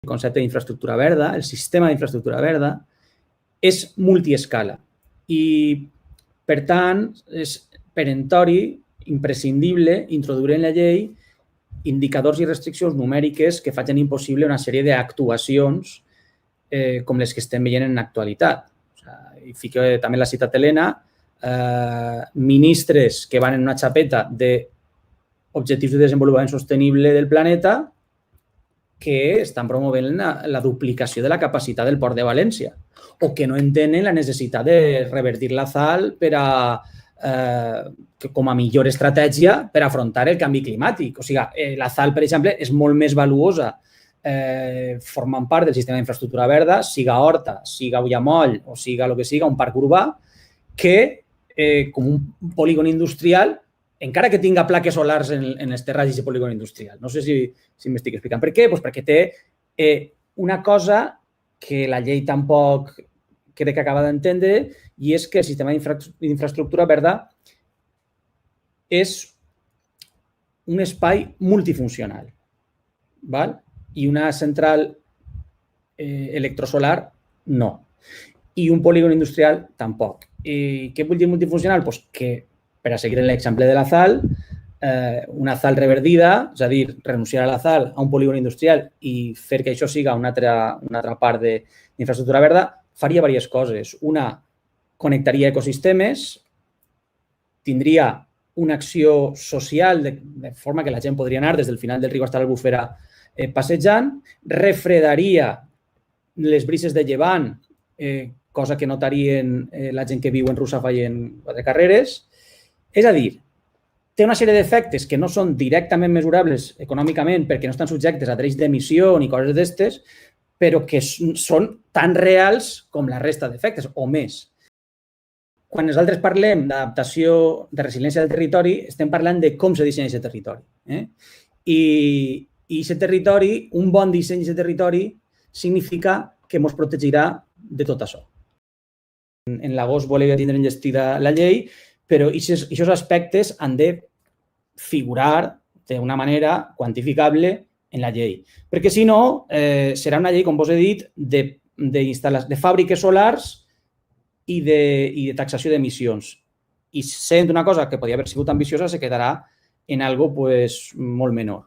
concepte d'infraestructura verda, el sistema d'infraestructura verda, és multiescala i, per tant, és perentori, imprescindible, introduir en la llei indicadors i restriccions numèriques que facin impossible una sèrie d'actuacions com les que estem veient en l'actualitat. I fico també la citat Helena, ministres que van en una xapeta d'objectius de desenvolupament sostenible del planeta que estan promovent la duplicació de la capacitat del port de València o que no entenen la necessitat de revertir la ZAL com a millor estratègia per afrontar el canvi climàtic. O sigui, la ZAL, per exemple, és molt més valuosa formant part del sistema d'infraestructura verda, siga Horta, siga Ullamoll o siga el que siga, un parc urbà, que com un polígon industrial, encara que tinga plaques solars en els terraris d'aquest polígon industrial. No sé si m'estic explicant. Per què? Doncs perquè té una cosa que la llei tampoc crec que acaba d'entendre i és que el sistema d'infraestructura verda és un espai multifuncional. I una central electrosolar no. I un polígon industrial tampoc. I què vull dir multifuncional? Doncs que, per a seguir l'exemple de la ZAL, una ZAL reverdida, és a dir, renunciar a la ZAL a un polígon industrial i fer que això siga una altra part d'infraestructura verda, faria diverses coses. Una, connectaria ecosistemes, tindria una acció social de forma que la gent podria anar des del final del riu fins a l'Albufera passejant, refredaria les brises de llevant, cosa que notarien la gent que viu en Russafa i en Quatre Carreres. És a dir, té una sèrie d'efectes que no són directament mesurables econòmicament perquè no estan subjectes a drets d'emissió ni coses d'estes, però que són tan reals com la resta d'efectes, o més. Quan nosaltres parlem d'adaptació, de resiliència del territori, estem parlant de com se dissenya aquest territori. I aquest territori, un bon disseny d'aquest territori, significa que ens protegirà de tot això. En l'agost volia tindre enllestida la llei, però aquests aspectes han de figurar d'una manera quantificable en la llei. Perquè, si no, serà una llei, com vos he dit, de fàbriques solars i de taxació d'emissions. I sent una cosa que podria haver sigut ambiciosa, se quedarà en algo molt menor.